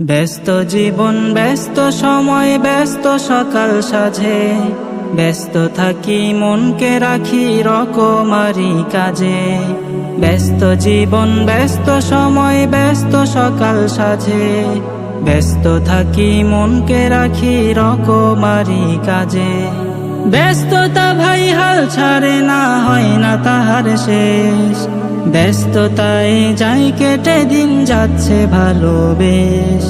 ব্যস্ত জীবন ব্যস্ত সময় ব্যস্ত সকাল সাজে, ব্যস্ত থাকি মনকে রাখি রকমারি কাজে। ব্যস্ত জীবন ব্যস্ত সময় ব্যস্ত সকাল সাজে, ব্যস্ত থাকি মনকে রাখি রকমারি কাজে। ব্যস্ততা ভাই হাল ছাড়ে না, হয় না তাহার শেষ, ব্যস্ততায় যাই কেটে দিন যাচ্ছে ভালো বেশ।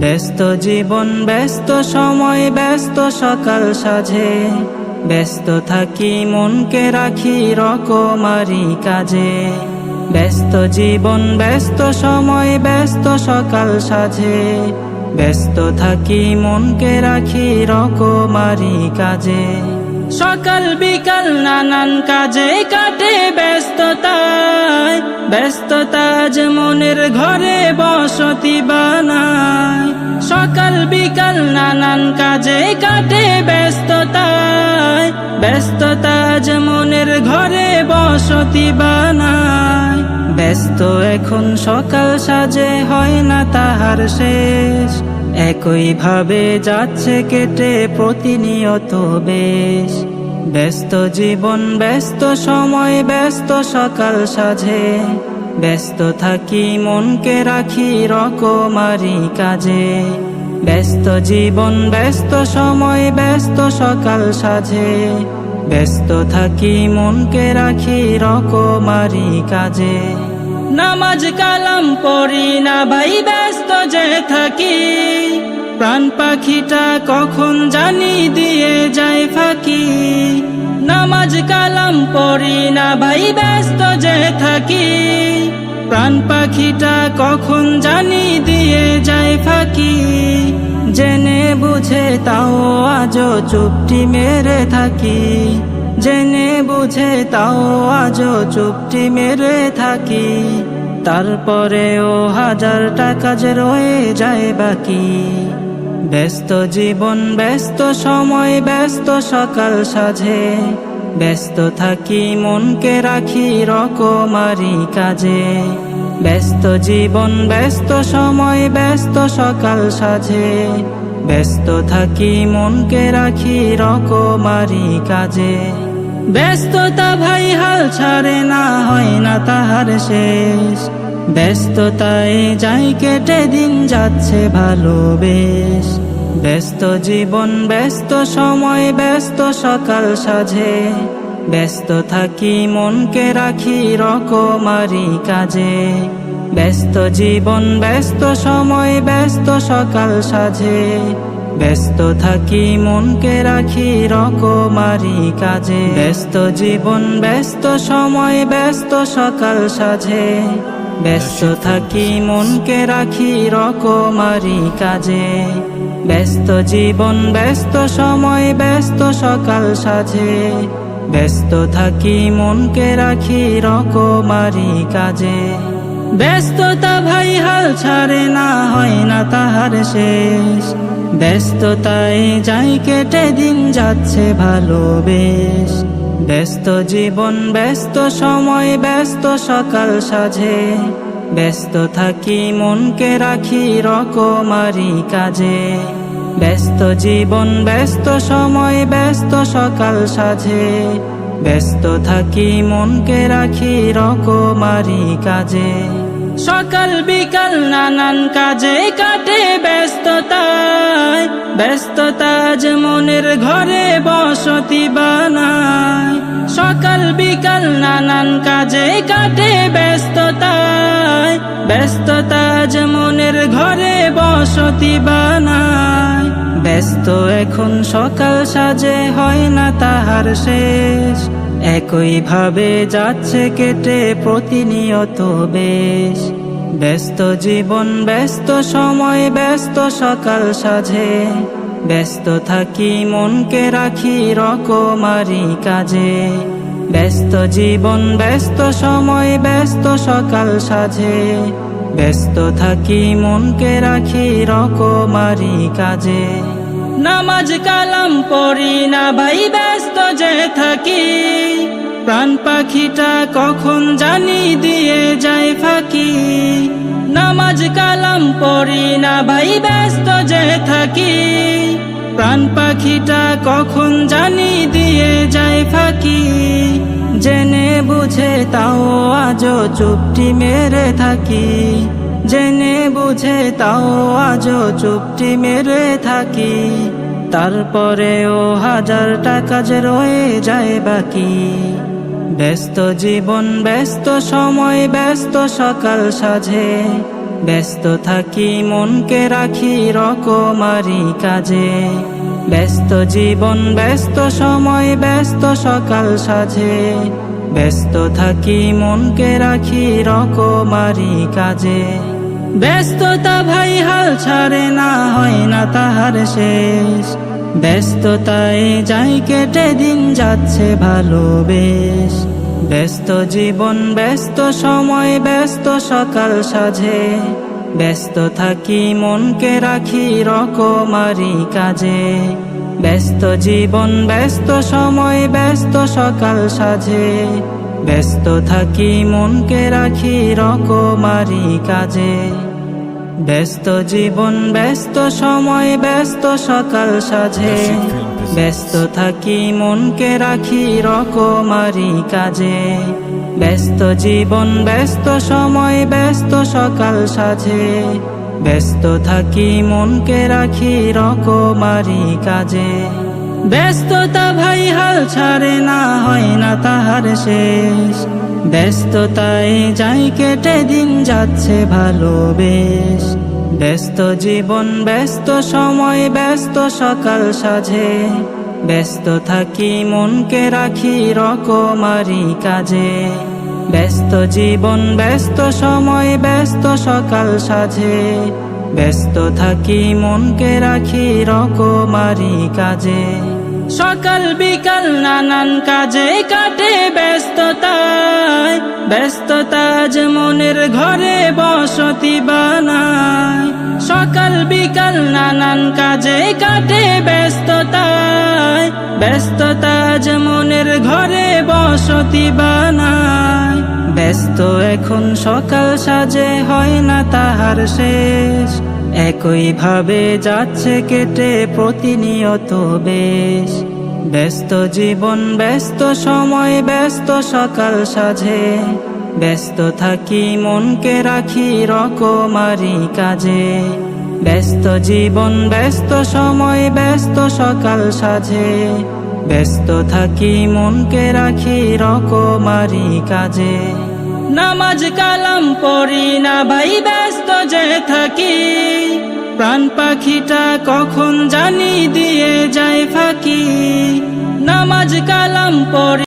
ব্যস্ত জীবন ব্যস্ত সময় ব্যস্ত সকাল সাজে, ব্যস্ত থাকি মনকে রাখি রকমারি কাজে। ব্যস্ত জীবন ব্যস্ত সময় ব্যস্ত সকাল সাজে, ব্যস্ত থাকি মনকে রাখি রকমারি কাজে। সকাল বিকাল নানান কাজে কাটে ব্যস্ততায়, ব্যস্ততা যে মনের ঘরে বসতি বানায়। সকাল বিকাল নানান কাজে কাটে ব্যস্ততায়, ব্যস্ততা যে মনের ঘরে বসতি বানায়। ব্যস্ত এখন সকাল সাজে, হয় না তাহার শেষ, একই ভাবে যাচ্ছে কেটে প্রতিনিয়ত বেশ। ব্যস্ত জীবন ব্যস্ত সময় ব্যস্ত সকাল সাজে, ব্যস্ত থাকি মনকে রাখি রকমারি কাজে। ব্যস্ত জীবন ব্যস্ত সময় ব্যস্ত সকাল সাজে, ব্যস্ত থাকি মনকে রাখি রকমারি কাজে। নামাজ কালাম পড়ি না ভাই ব্যস্ত যে থাকি, প্রাণ পাখিটা কখন জানি দিয়ে যায় ফাঁকি। নামাজ কালাম পড়ি না ভাই ব্যস্ত যে থাকি, প্রাণ পাখিটা কখন জানি দিয়ে যায় ফাঁকি। জেনে বুঝে তাও আজও চুপটি মেরে থাকি, জেনে বুঝে তাও আজও চুপটি মেরে থাকি। তারপরেও হাজারটা কাজ রয়ে যায় বাকি। ব্যস্ত জীবন ব্যস্ত সময় ব্যস্ত সকাল সাজে, ব্যস্ত থাকি মনকে রাখি রকমারি কাজে। ব্যস্ত জীবন ব্যস্ত সময় ব্যস্ত সকাল সাজে, ব্যস্ত থাকি মনকে রাখি রকমারি কাজে। ব্যস্ততা ভাই হাল ছাড়ে না, হয় না তাহার শেষ, ব্যস্ততায় যাই কেটে দিন যাচ্ছে ভালো বেশ। ব্যস্ত জীবন ব্যস্ত সময় ব্যস্ত সকাল সাজে, ব্যস্ত থাকি মনকে রাখি রকমারি কাজে। ব্যস্ত জীবন ব্যস্ত সময় ব্যস্ত সকাল সাজে, ব্যস্ত থাকি মনকে রাখি রকমারি কাজে। ব্যস্ত জীবন ব্যস্ত সময় ব্যস্ত সকাল সাজে, ব্যস্ত থাকি মনকে রাখি রকমারি কাজে। ব্যস্ত জীবন ব্যস্ত সময় ব্যস্ত সকাল সাজে, ব্যস্ত থাকি মনকে রাখি রকমারি কাজে। ব্যস্ততা ভাই হাল ছাড়ে না, হয় না তাহার শেষ, ব্যস্ততায় যাই কেটে দিন যাচ্ছে ভালো বেশ। ব্যস্ত জীবন ব্যস্ত সময় ব্যস্ত সকাল সাজে, ব্যস্ত থাকি মনকে রাখি রকমারি কাজে। ব্যস্ত জীবন ব্যস্ত সময় ব্যস্ত সকাল সাজে, ব্যস্ত থাকি মনকে রাখি রকমারি কাজে। সকাল বিকাল নানান কাজে কাটে ব্যস্ততায়, ব্যস্ততা যে মনের ঘরে বসতি বানায়। সকাল বিকাল নানান কাজে কাটে ব্যস্ততায়, ব্যস্ততা যে মনের ঘরে বসতি বানায়। ব্যস্ত এখন সকাল সাজে, হয় না তাহার শেষ, একই ভাবে যাচ্ছে কেটে প্রতিনিয়ত বেশ। ব্যস্ত জীবন ব্যস্ত সময় ব্যস্ত সকাল সাজে, ব্যস্ত থাকি মনকে রাখি রকমারি কাজে। ব্যস্ত জীবন ব্যস্ত সময় ব্যস্ত সকাল সাজে, ব্যস্ত থাকি মনকে রাখি রকমারি কাজে। নামাজ কালাম পড়ি না ভাই ব্যস্ত যে থাকি, প্রাণ পাখিটা কখন জানি দিয়ে যায় ফাঁকি। নামাজ কালাম পড়ি না ভাই ব্যস্ত যে থাকি, প্রাণ পাখিটা কখন জানি দিয়ে যায় ফাঁকি। জেনে বুঝে তাও আজও চুপটি মেরে থাকি, জেনে বুঝে তাও আজও চুপটি মেরে থাকি। তারপরেও হাজার টাকা যে রয়ে যায় বাকি। ব্যস্ত জীবন ব্যস্ত সময় ব্যস্ত সকাল সাজে, ব্যস্ত থাকি মনকে রাখি রকমারি কাজে। ব্যস্ত জীবন ব্যস্ত সময় ব্যস্ত সকাল সাজে, ব্যস্ত থাকি মনকে রাখি রকমারি কাজে। ব্যস্ততা ভাই হাল ছাড়ে না, হয় না তাহার শেষ। ব্যস্ততায় যাই কেটে দিন যাচ্ছে ভালো বেশ। ব্যস্ত জীবন ব্যস্ত সময় ব্যস্ত সকাল সাজে, ব্যস্ত থাকি মনকে রাখি রকমারি কাজে। ব্যস্ত জীবন ব্যস্ত সময় ব্যস্ত সকাল সাজে, ব্যস্ত থাকি মনকে রাখি রকমারি কাজে। ব্যস্ত জীবন ব্যস্ত সময় ব্যস্ত সকাল সাজে, ব্যস্ত থাকি মনকে রাখি রকমারি কাজে। ব্যস্ত জীবন ব্যস্ত সময় ব্যস্ত সকাল সাজে, ব্যস্ত থাকি মনকে রাখি রকমারি কাজে। ব্যস্ততা ভাই হাল ছাড়ে না, হয় না তাহার শেষ। ব্যস্ততায় যাই কেটে দিন যাচ্ছে ভালো বেশ। ব্যস্ত জীবন ব্যস্ত সময় ব্যস্ত সকাল সাজে, ব্যস্ত থাকি মনকে রাখি রকমারি কাজে। ব্যস্ত জীবন ব্যস্ত সময় ব্যস্ত সকাল সাজে, ব্যস্ত থাকি মনকে রাখি রকমারি কাজে। সকাল বিকাল নানান কাজে কাটে ব্যস্ততায়, ব্যস্ততা যে মনের ঘরে বসতি বানায়। সকাল বিকাল নানান কাজে কাটে ব্যস্ততায়, ব্যস্ততা যে মনের ঘরে বসতি বানায়। ব্যস্ত এখন সকাল সাজে, হয় না তাহার শেষ। একই ভাবে যাচ্ছে কেটে প্রতিনিয়ত বেশ। ব্যস্ত জীবন ব্যস্ত সময় ব্যস্ত সকাল সাজে, ব্যস্ত থাকি মনকে রাখি রকমারি কাজে। ব্যস্ত জীবন ব্যস্ত সময় ব্যস্ত সকাল সাজে, ব্যস্ত থাকি মনকে রাখি রকমারি কাজে। নামাজ কালাম পড়ি না ভাই ব্যস্ত যে থাকি, প্রাণ পাখিটা কখন জানি দিয়ে যায় ফাঁকি। নামাজ কালাম পড়ি